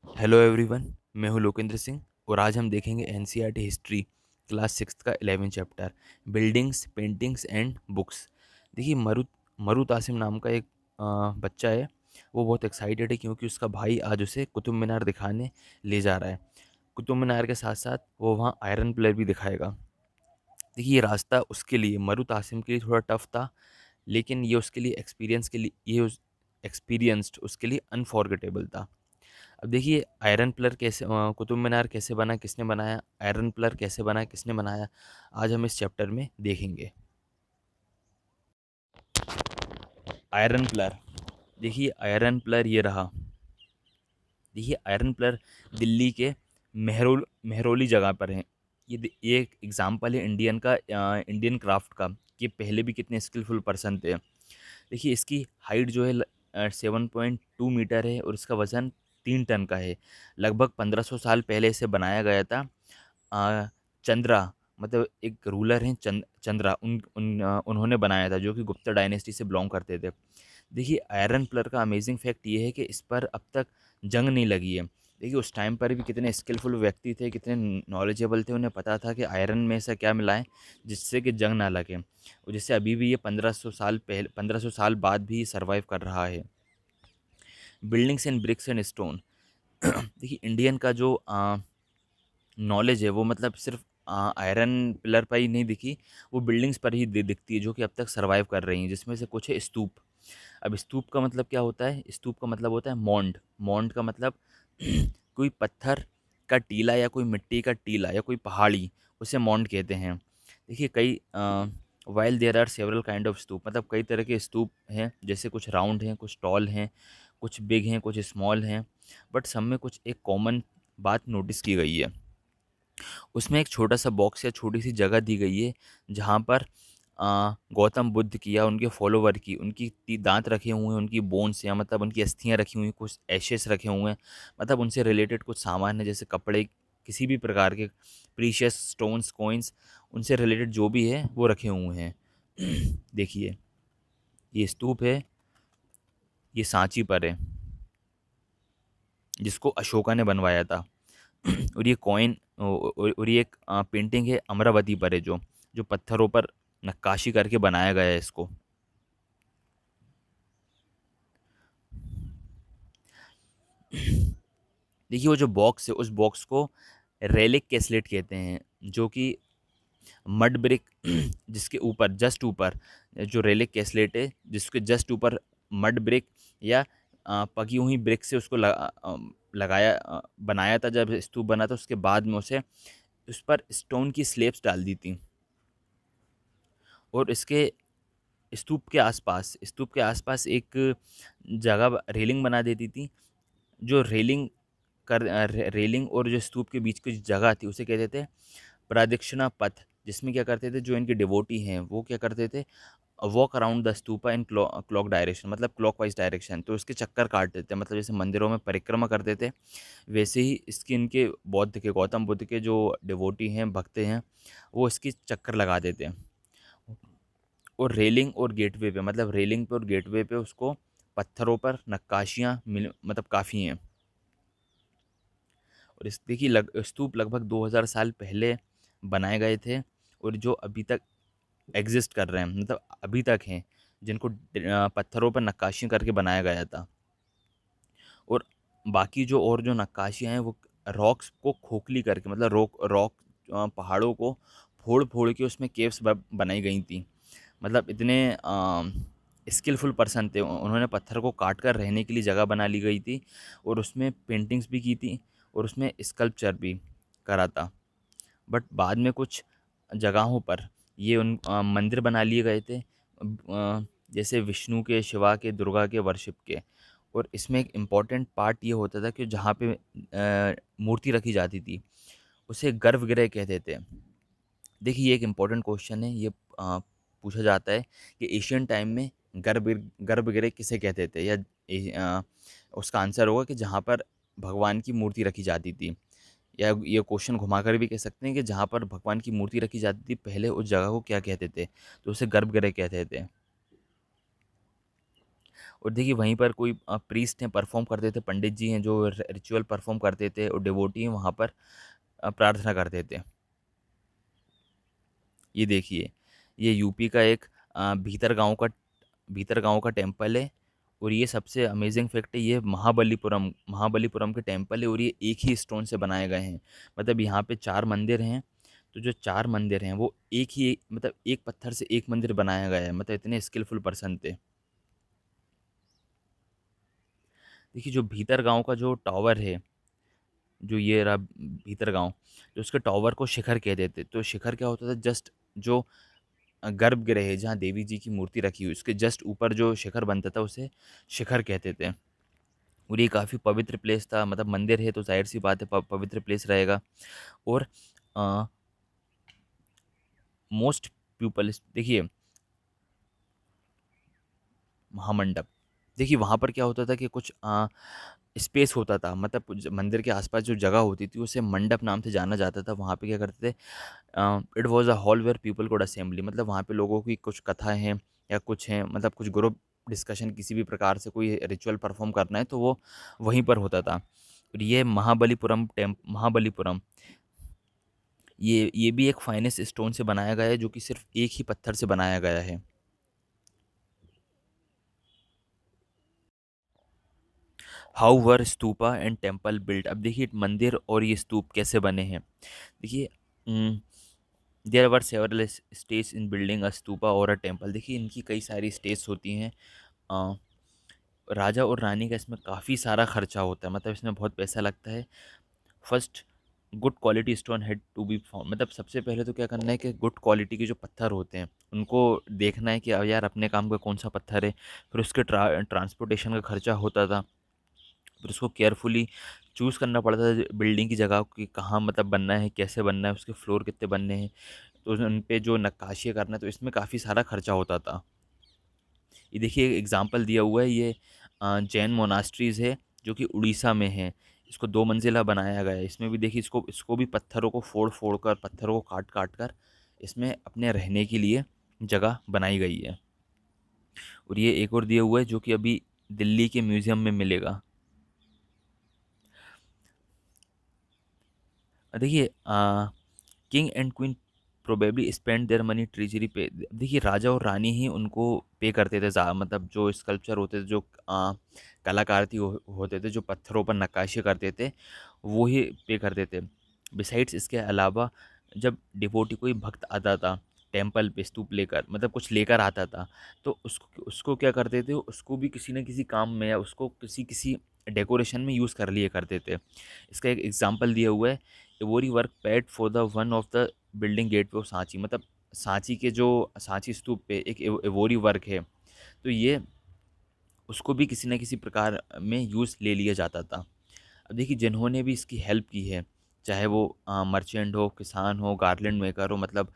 Hello everyone. मैं हूं लोकेंद्र सिंह और आज हम देखेंगे एनसीईआरटी हिस्ट्री क्लास सिक्स का 11 chapter buildings paintings and books. देखिए मरुत आसिम नाम का एक बच्चा है। वो बहुत एक्साइटेड है क्योंकि उसका भाई आज उसे कुतुब मीनार दिखाने ले जा रहा है। कुतुब मीनार के साथ साथ वो वहाँ आयरन पिलर भी दिखाएगा। देखिए ये रास्ता उसके लिए मरुत आसिम के लिए थोड़ा टफ था, लेकिन ये उसके लिए एक्सपीरियंस के लिए एक्सपीरियंस्ड उसके लिए अनफॉरगेटेबल था। अब देखिए आयरन पिलर कैसे कुतुब मीनार कैसे बना, किसने बनाया, आयरन पिलर कैसे बना, किसने बनाया, आज हम इस चैप्टर में देखेंगे। आयरन पिलर, देखिए आयरन पिलर ये रहा। देखिए आयरन पिलर दिल्ली के मेहरौली जगह पर है। ये एक एग्जाम्पल है इंडियन का, इंडियन क्राफ्ट का, कि पहले भी कितने स्किलफुल पर्सन थे। देखिए इसकी हाइट जो है 7.2 मीटर है और इसका वज़न 3 टन का है। लगभग 1500 साल पहले इसे बनाया गया था। अ, चंद्रा, मतलब एक रूलर हैं चंद्रा, उन्होंने बनाया था, जो कि गुप्ता डायनेस्टी से बिलोंग करते थे। देखिए आयरन पिलर का अमेजिंग फैक्ट ये है कि इस पर अब तक जंग नहीं लगी है। देखिए उस टाइम पर भी कितने स्किलफुल व्यक्ति थे, कितने नॉलेजेबल थे, उन्हें पता था कि आयरन में ऐसा क्या मिलाएं जिससे कि जंग ना लगे, और जिससे अभी भी ये 1500 साल बाद भी सर्वाइव कर रहा है। Buildings in bricks and stone. देखिए इंडियन का जो नॉलेज है वो मतलब सिर्फ आयरन पिलर पर ही नहीं दिखी, वो बिल्डिंग्स पर ही दिखती है जो कि अब तक सर्वाइव कर रही हैं, जिसमें से कुछ है स्तूप। अब स्तूप का मतलब क्या होता है? स्तूप का मतलब होता है मॉन्ड। मॉन्ड का मतलब कोई पत्थर का टीला या कोई मिट्टी का टीला या कोई पहाड़ी, उसे मॉन्ड कहते हैं। देखिए कई while there are several kind of stupa, मतलब कई तरह के स्तूप हैं, जैसे कुछ राउंड हैं, कुछ टॉल हैं, कुछ बिग हैं, कुछ स्मॉल हैं। बट सब में कुछ एक कॉमन बात नोटिस की गई है। उसमें एक छोटा सा बॉक्स या छोटी सी जगह दी गई है जहाँ पर गौतम बुद्ध की या उनके फॉलोवर की उनकी दांत रखे हुए हैं, उनकी बोन्स या मतलब उनकी अस्थियां रखी हुई हैं, कुछ एशेस रखे हुए हैं, मतलब उनसे रिलेटेड कुछ सामान है, जैसे कपड़े, किसी भी प्रकार के प्रीशियस स्टोन्स, कॉइन्स, उनसे रिलेटेड जो भी है वो रखे हुए हैं। देखिए ये स्तूप है, ये सांची पर है, जिसको अशोका ने बनवाया था। और ये कॉइन और ये एक पेंटिंग है अमरावती पर है, जो पत्थरों पर नक्काशी करके बनाया गया है इसको। देखिए वो जो बॉक्स है, उस बॉक्स को रेलिक कैसलेट कहते हैं, जो कि मड ब्रिक जिसके ऊपर जस्ट ऊपर जो रेलिक कैसलेट है, जिसके जस्ट ऊपर मड ब्रिक या पकी हुई ब्रिक से उसको बनाया था। जब स्तूप बना था उसके बाद में उसे उस पर स्टोन की स्लेब्स डाल दी थी, और इसके स्तूप के आसपास एक जगह रेलिंग बना देती थी। जो रेलिंग और जो स्तूप के बीच की जो जगह थी उसे कहते थे प्रदक्षिणा पथ, जिसमें क्या करते थे जो इनके डिवोटी हैं वो क्या करते थे, walk around the stupa in clock direction, मतलब क्लॉकवाइज डायरेक्शन, तो उसके चक्कर काटते थे, मतलब जैसे मंदिरों में परिक्रमा करते थे, वैसे ही इसकी इनके बौद्ध के गौतम बुद्ध के जो डिवोटी हैं, भक्त हैं, वो इसकी चक्कर लगा देते हैं। और रेलिंग और गेटवे पे, मतलब रेलिंग पे और गेटवे पे उसको पत्थरों पर नक्काशियाँ मिल मतलब काफ़ी हैं। और इस देखिए स्तूप लगभग 2000 साल पहले बनाए गए थे, और जो अभी तक एग्जिस्ट कर रहे हैं, मतलब अभी तक हैं, जिनको पत्थरों पर नक्काशी करके बनाया गया था। और बाकी जो और जो नक्काशियाँ हैं वो रॉक्स को खोखली करके, मतलब रॉक रॉक पहाड़ों को फोड़ फोड़ के उसमें केव्स बनाई गई थी। मतलब इतने स्किलफुल पर्सन थे, उन्होंने पत्थर को काट कर रहने के लिए जगह बना ली गई थी, और उसमें पेंटिंग्स भी की थी, और उसमें स्कल्पचर भी करा था। बट बाद में कुछ जगहों पर ये मंदिर बना लिए गए थे, जैसे विष्णु के, शिवा के, दुर्गा के वर्शिप के। और इसमें एक इम्पॉर्टेंट पार्ट ये होता था कि जहाँ पे मूर्ति रखी जाती थी उसे गर्भगृह कहते थे। देखिए ये एक इम्पॉर्टेंट क्वेश्चन है, ये पूछा जाता है कि एशियन टाइम में गर्भगृह किसे कहते थे, या उसका आंसर होगा कि जहाँ पर भगवान की मूर्ति रखी जाती थी, या ये क्वेश्चन घुमाकर भी कह सकते हैं कि जहाँ पर भगवान की मूर्ति रखी जाती थी पहले उस जगह को क्या कहते थे, तो उसे गर्भगृह कहते थे। और देखिए वहीं पर कोई प्रीस्ट हैं परफॉर्म करते थे, पंडित जी हैं जो रिचुअल परफॉर्म करते थे, और डिवोटी हैं वहाँ पर प्रार्थना करते थे। ये देखिए, ये यूपी का एक भीतर गांव का टेम्पल है। और ये सबसे अमेजिंग फैक्ट है, ये महाबलीपुरम के टेम्पल है, और ये एक ही स्टोन से बनाए गए हैं। मतलब यहाँ पे 4 मंदिर हैं, तो जो 4 मंदिर हैं वो एक ही, मतलब एक पत्थर से एक मंदिर बनाया गया है। मतलब इतने स्किलफुल पर्सन थे। देखिए जो भीतर गांव का जो टावर है, जो ये रहा भीतर गांव, जो उसके टावर को शिखर कहते थे। तो शिखर क्या होता था, जस्ट जो गर्भगृह है जहाँ देवी जी की मूर्ति रखी हुई, उसके जस्ट ऊपर जो शिखर बनता था उसे शिखर कहते थे। और ये काफ़ी पवित्र प्लेस था, मतलब मंदिर है तो जाहिर सी बात है पवित्र प्लेस रहेगा। और मोस्ट पीपल, देखिए महामंडप, देखिए वहाँ पर क्या होता था कि कुछ स्पेस होता था, मतलब मंदिर के आसपास जो जगह होती थी उसे मंडप नाम से जाना जाता था। वहाँ पे क्या करते थे, it was a hall where people code assembly, मतलब वहाँ पे लोगों की कुछ कथाएं हैं या कुछ हैं, मतलब कुछ ग्रुप डिस्कशन, किसी भी प्रकार से कोई रिचुअल परफॉर्म करना है तो वो वहीं पर होता था। और ये महाबलीपुरम, ये भी एक फाइनेस्ट स्टोन से बनाया गया है, जो कि सिर्फ एक ही पत्थर से बनाया गया है। How were stupa and temple built, अब देखिए मंदिर और ये स्तूप कैसे बने हैं। देखिए there were several stage in building a stupa और अ टेम्पल, देखिए इनकी कई सारी स्टेज होती हैं। अ, राजा और रानी का इसमें काफ़ी सारा खर्चा होता है, मतलब इसमें बहुत पैसा लगता है। First, good quality stone had to be found, मतलब सबसे पहले तो क्या करना है कि गुड क्वालिटी के जो पत्थर होते हैं उनको देखना है कि अब यार अपने काम का कौन सा पत्थर है। फिर उसके ट्रांसपोर्टेशन का खर्चा होता था। फिर उसको केयरफुली चूज़ करना पड़ता था बिल्डिंग की जगह कि कहाँ मतलब बनना है, कैसे बनना है, उसके फ्लोर कितने बनने हैं, तो उन पे जो नक्काशी करना है, तो इसमें काफ़ी सारा खर्चा होता था। ये देखिए एग्जाम्पल दिया हुआ है, ये जैन मोनास्ट्रीज़ है जो कि उड़ीसा में है। इसको 2 मंजिला बनाया गया है। इसमें भी देखिए इसको इसको भी पत्थरों को फोड़ कर, पत्थरों को काट काट कर इसमें अपने रहने के लिए जगह बनाई गई है। और ये एक और दिया हुआ है जो कि अभी दिल्ली के म्यूज़ियम में मिलेगा। देखिए king and queen probably spend their money treasury पे, देखिए राजा और रानी ही उनको पे करते थे मतलब जो स्कल्पचर होते थे, जो कलाकार होते थे, जो पत्थरों पर नक्काशी करते थे, वो ही पे करते थे। बिसाइड्स इसके अलावा जब डिवोटी कोई भक्त आता था टेम्पल पे स्तूप लेकर, मतलब कुछ लेकर आता था, तो उसको उसको क्या करते थे, उसको भी किसी न किसी काम में या उसको किसी किसी डेकोरेशन में यूज़ कर लिए करते थे। इसका एक एग्जांपल दिया हुआ है, ivory work paid for the one of the building gateway of Sanchi, मतलब सांची के जो सांची स्तूप पे एक एवोरी वर्क है, तो ये उसको भी किसी न किसी प्रकार में यूज़ ले लिया जाता था। अब देखिए जिन्होंने भी इसकी हेल्प की है, चाहे वो मर्चेंट हो, किसान हो, गार्लैंड मेकर हो, मतलब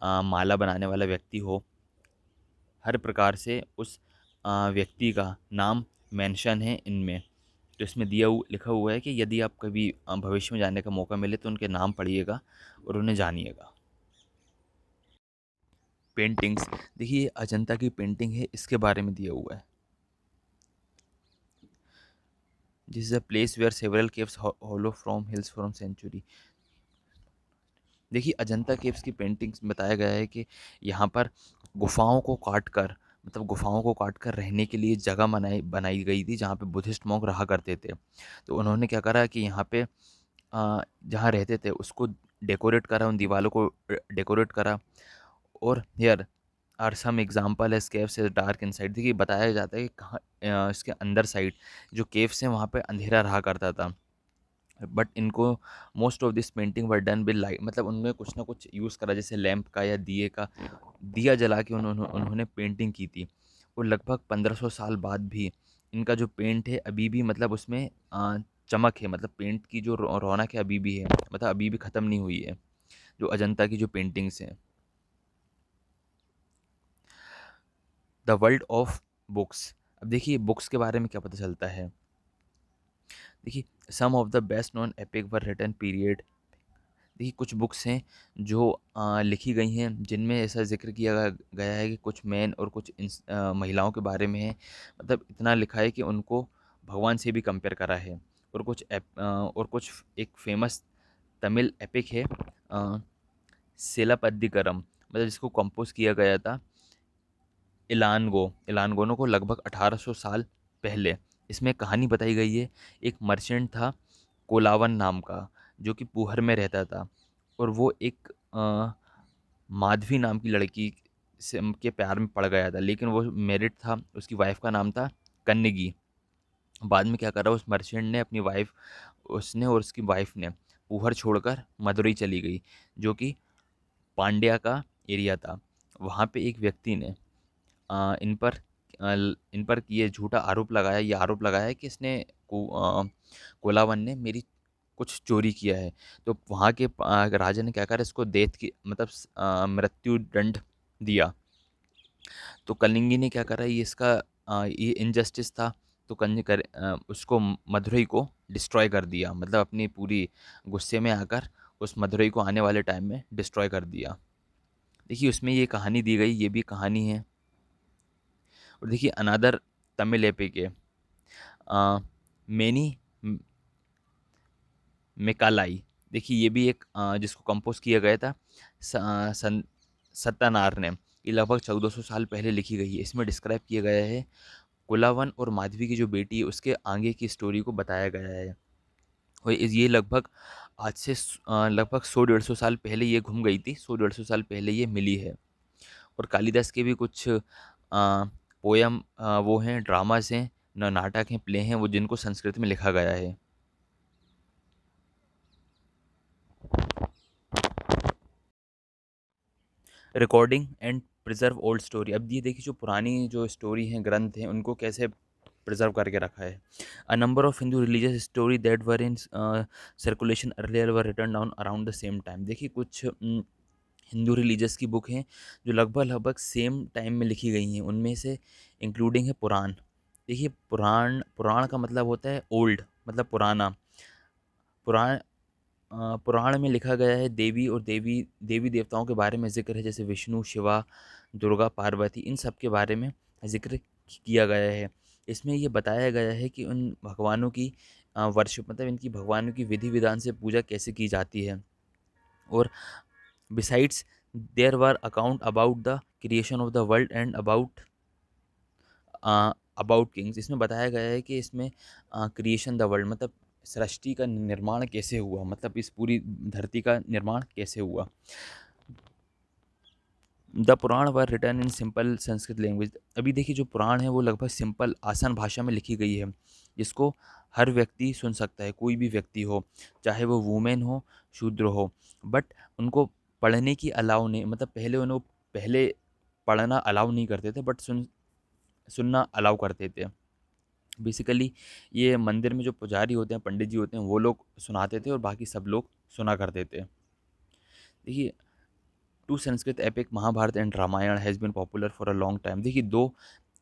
माला बनाने वाला व्यक्ति हो, हर प्रकार से उस व्यक्ति का नाम मेंशन है इनमें। तो इसमें लिखा हुआ है कि यदि आप कभी भविष्य में जाने का मौका मिले तो उनके नाम पढ़िएगा और उन्हें जानिएगा। पेंटिंग्स, देखिए ये अजंता की पेंटिंग है, इसके बारे में दिया हुआ है। This is a place where several caves hollow from hills from century, देखिए अजंता केव्स की पेंटिंग्स में बताया गया है कि यहाँ पर गुफाओं को काट कर, मतलब गुफाओं को काट कर रहने के लिए जगह बनाई बनाई गई थी जहाँ पे बुद्धिस्ट मॉन्क रहा करते थे। तो उन्होंने क्या करा कि यहाँ पे जहाँ रहते थे उसको डेकोरेट करा, उन दीवारों को डेकोरेट करा। और हियर आर सम एग्जाम्पल है केव्स इज डार्क इनसाइड, देखिए बताया जाता है कि कहाँ इसके अंदर साइड जो केव्स हैं वहाँ पे अंधेरा रहा करता था। बट इनको most of this painting were done with light, मतलब उनमें कुछ ना कुछ यूज़ करा, जैसे लैंप का या दिए का, दिया जला के उन्होंने पेंटिंग की थी। और लगभग 1500 साल बाद भी इनका जो पेंट है अभी भी, मतलब उसमें चमक है, मतलब पेंट की जो रौनक है अभी भी है, मतलब अभी भी ख़त्म नहीं हुई है जो अजंता की जो पेंटिंग्स हैं। द वर्ल्ड ऑफ बुक्स, अब देखिए बुक्स के बारे में क्या पता चलता है। देखिए some of the best known epic were written period देखिए कुछ बुक्स हैं जो लिखी गई हैं जिनमें ऐसा ज़िक्र किया गया है कि कुछ मैन और कुछ महिलाओं के बारे में है। मतलब इतना लिखा है कि उनको भगवान से भी कंपेयर करा है। और कुछ एक फेमस तमिल एपिक है सिलापद्दिकरम, मतलब जिसको कंपोज़ किया गया था इलानगोनो को लगभग 1800 साल पहले। इसमें कहानी बताई गई है, एक मर्चेंट था कोलावन नाम का, जो कि पूहर में रहता था, और वो एक माधवी नाम की लड़की से के प्यार में पड़ गया था, लेकिन वो मैरिड था। उसकी वाइफ का नाम था कन्नगी। बाद में क्या करा उस मर्चेंट ने, अपनी वाइफ उसने और उसकी वाइफ ने पूहर छोड़कर मदुरई चली गई, जो कि पांड्या का एरिया था। वहाँ पे एक व्यक्ति ने अ, इन पर इन पर ये झूठा आरोप लगाया, ये आरोप लगाया है कि कोलावन ने मेरी कुछ चोरी किया है। तो वहाँ के राजा ने क्या करा, इसको डेथ की मतलब मृत्यु दंड दिया। तो कलिंगी ने क्या करा, ये इनजस्टिस था, तो उसको मदुरई को डिस्ट्रॉय कर दिया, मतलब अपनी पूरी गुस्से में आकर उस मदुरई को आने वाले टाइम में डिस्ट्रॉय कर दिया। देखिए उसमें ये कहानी दी गई, ये भी कहानी है। और देखिए अनादर तमिल एपिक है मैनी मेकालाई। देखिए ये भी एक जिसको कंपोज किया गया था सत्तानार ने। ये लगभग 1400 साल पहले लिखी गई है। इसमें डिस्क्राइब किया गया है कुलावन और माधवी की जो बेटी है उसके आगे की स्टोरी को बताया गया है। और ये लगभग आज से लगभग 100-150 साल पहले ये घूम गई थी, 100-150 साल पहले ये मिली है। और कालिदास के भी कुछ पोयम वो हैं, ड्रामास हैं, नाटक हैं, प्ले हैं, वो जिनको संस्कृत में लिखा गया है। Recording and preserve old story. अब ये देखिए जो पुरानी जो स्टोरी हैं, ग्रंथ हैं, उनको कैसे प्रिजर्व करके रखा है। A number of Hindu religious story that were in circulation earlier were written down around the same time. देखिए कुछ हिंदू रिलीजियस की बुक हैं जो लगभग लगभग सेम टाइम में लिखी गई हैं। उनमें से इंक्लूडिंग है पुराण। देखिए पुराण पुराण का मतलब होता है ओल्ड, मतलब पुराना। पुराण पुराण में लिखा गया है देवी और देवी देवताओं के बारे में ज़िक्र है, जैसे विष्णु, शिवा, दुर्गा, पार्वती, इन सब के बारे में ज़िक्र किया गया है। इसमें ये बताया गया है कि उन भगवानों की वर्शिप, मतलब इनकी भगवानों की विधि विधान से पूजा कैसे की जाती है। और besides there were account about the creation of the world and about kings. इसमें बताया गया है कि इसमें क्रिएशन द वर्ल्ड, मतलब सृष्टि का निर्माण कैसे हुआ, मतलब इस पूरी धरती का निर्माण कैसे हुआ। The Purana were written in simple Sanskrit language. अभी देखिए जो पुराण है वो लगभग सिंपल आसान भाषा में लिखी गई है, जिसको हर व्यक्ति सुन सकता है, कोई भी व्यक्ति हो, चाहे वो वुमेन हो, शूद्र हो। बट उनको पढ़ने की अलाउ नहीं, मतलब पहले पढ़ना अलाउ नहीं करते थे, बट सुनना अलाउ करते थे। बेसिकली ये मंदिर में जो पुजारी होते हैं, पंडित जी होते हैं, वो लोग सुनाते थे और बाकी सब लोग सुना करते थे। देखिए two Sanskrit epic Mahabharata and Ramayana has been popular for a long time. देखिए दो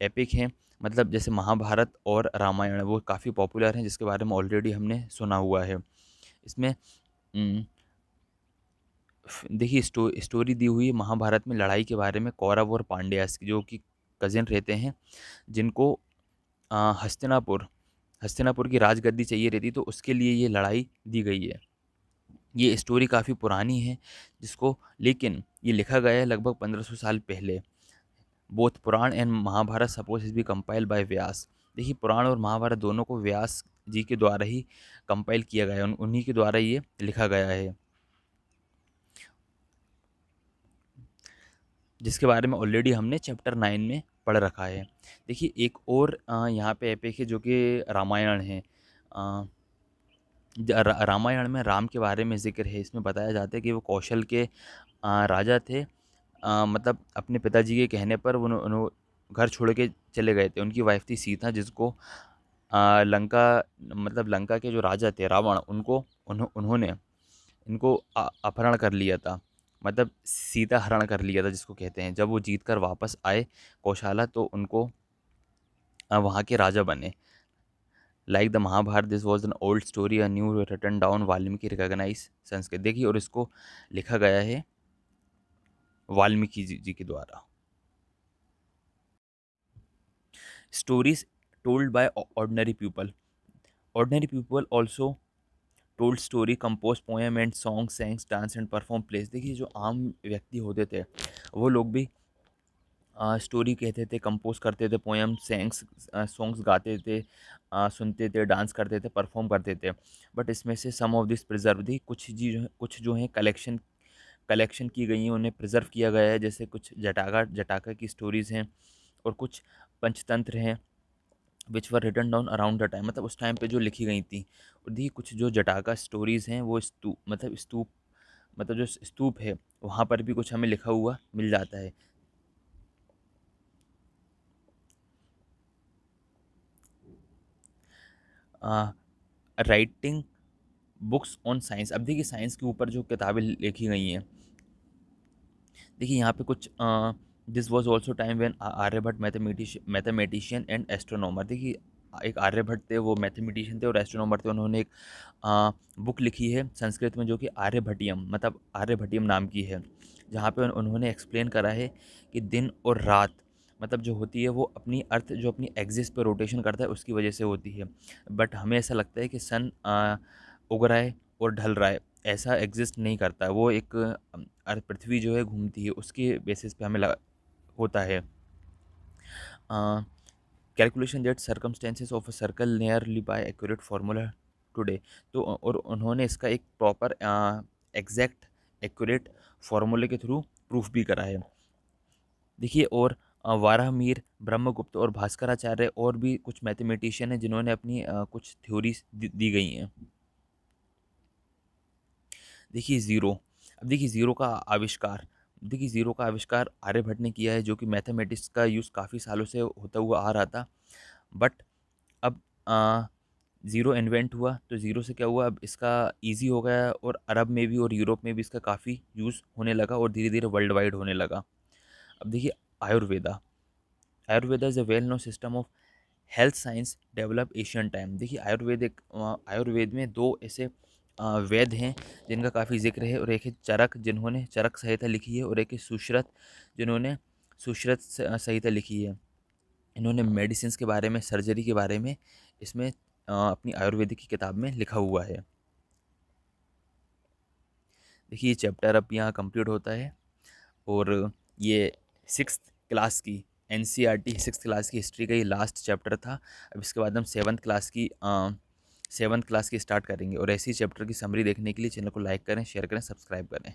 एपिक हैं, मतलब जैसे महाभारत और रामायण, वो काफ़ी पॉपुलर हैं, जिसके बारे में ऑलरेडी हमने सुना हुआ है। इसमें उम, देखिए स्टोरी दी हुई है महाभारत में लड़ाई के बारे में, कौरव और पांड्यास की, जो कि कज़िन रहते हैं, जिनको हस्तिनापुर हस्तिनापुर की राजगद्दी चाहिए रहती, तो उसके लिए ये लड़ाई दी गई है। ये स्टोरी काफ़ी पुरानी है, जिसको लेकिन ये लिखा गया है लगभग 1500 साल पहले। Both Purana and Mahabharata suppose is be compiled by Vyasa. देखिए पुराण और महाभारत दोनों को व्यास जी के द्वारा ही कंपाइल किया गया है, उन्हीं के द्वारा ये लिखा गया है, जिसके बारे में ऑलरेडी हमने चैप्टर 9 में पढ़ रखा है। देखिए एक और यहाँ पे एपिक है जो कि रामायण है। अ, रामायण में राम के बारे में ज़िक्र है। इसमें बताया जाता है कि वो कौशल के राजा थे। मतलब अपने पिताजी के कहने पर घर छोड़ के चले गए थे। उनकी वाइफ थी सीता, जिसको लंका, मतलब लंका के जो राजा थे रावण, उन्होंने इनको अपहरण कर लिया था, मतलब सीता हरण कर लिया था जिसको कहते हैं। जब वो जीत कर वापस आए कौशाला, तो उनको वहाँ के राजा बने। Like the Mahabharata this was an old story a new written down Valmiki recognise Sanskrit. देखिए, और इसको लिखा गया है वाल्मीकि जी के द्वारा। Stories told by ordinary people, ordinary people also told story, composed poem and song, sang, dance and perform plays। देखिए, जो आम व्यक्ति होते थे वो लोग भी स्टोरी कहते थे, कंपोज करते थे, पोएम सैंग्स सॉन्ग्स गाते थे, सुनते थे, डांस करते थे, परफॉर्म करते थे। बट इसमें से सम ऑफ दिस प्रिजर्व दी, कुछ जो हैं कलेक्शन कलेक्शन की गई हैं, उन्हें प्रिजर्व किया गया है। जैसे कुछ जटाका जटाका की स्टोरीज़ हैं और कुछ पंचतंत्र हैं which were written down around the time, मतलब उस टाइम पे जो लिखी गई थी। और दी कुछ जो जटाका स्टोरीज़ हैं वो स्तूप मतलब जो स्तूप है वहाँ पर भी कुछ हमें लिखा हुआ मिल जाता है। राइटिंग बुक्स ऑन साइंस, अब देखिए साइंस के ऊपर जो किताबें लिखी गई हैं, देखिए यहाँ पे कुछ this was also time when Aryabhatta mathematician and astronomer. देखिए, एक आर्यभट्ट थे, वो मैथमेटिशियन थे और एस्ट्रोनॉमर थे। उन्होंने एक बुक लिखी है संस्कृत में जो कि आर्यभट्टियम मतलब आर्यभट्टियम नाम की है, जहाँ पे उन्होंने एक्सप्लेन करा है कि दिन और रात मतलब जो होती है वो अपनी अर्थ जो अपनी एक्सिस पे रोटेशन करता है उसकी वजह से होती है। बट हमें ऐसा लगता है कि सन उग रहा है और ढल रहा है, ऐसा एग्जिस्ट नहीं करता है। वो एक अर्थ पृथ्वी जो है घूमती है उसके बेसिस पे हमें लगा होता है। Calculation that circumstances of a circle nearly by accurate formula today. तो और उन्होंने इसका एक प्रॉपर एग्जैक्ट एक्यूरेट फार्मूले के थ्रू प्रूफ भी करा है। देखिए, और वाराहमीर, ब्रह्मगुप्त और भास्कराचार्य और भी कुछ मैथमेटिशियन हैं जिन्होंने अपनी कुछ थ्योरीज दी गई हैं। देखिए ज़ीरो, अब देखिए ज़ीरो का आविष्कार, देखिए ज़ीरो का आविष्कार आर्यभट्ट ने किया है, जो कि मैथमेटिक्स का यूज़ काफ़ी सालों से होता हुआ आ रहा था। बट अब ज़ीरो इन्वेंट हुआ तो ज़ीरो से क्या हुआ, अब इसका ईज़ी हो गया और अरब में भी और यूरोप में भी इसका काफ़ी यूज़ होने लगा और धीरे धीरे वर्ल्ड वाइड होने लगा। अब देखिए Ayurveda, Ayurveda is a well known system of health science develop Asian time. देखिए आयुर्वेद में दो ऐसे वेद हैं जिनका काफ़ी जिक्र है, और एक है चरक जिन्होंने चरक संहिता लिखी है, और एक है सुश्रत जिन्होंने सुश्रत संहिता लिखी है। इन्होंने मेडिसिन के बारे में, सर्जरी के बारे में इसमें अपनी आयुर्वेदिक की किताब में लिखा हुआ है। देखिए ये चैप्टर अब यहाँ कंप्लीट होता है, और ये सिक्स्थ क्लास की एनसीईआरटी सिक्स्थ क्लास की हिस्ट्री का ये लास्ट चैप्टर था। अब इसके बाद हम सेवन्थ क्लास की स्टार्ट करेंगे, और ऐसी चैप्टर की समरी देखने के लिए चैनल को लाइक करें, शेयर करें, सब्सक्राइब करें।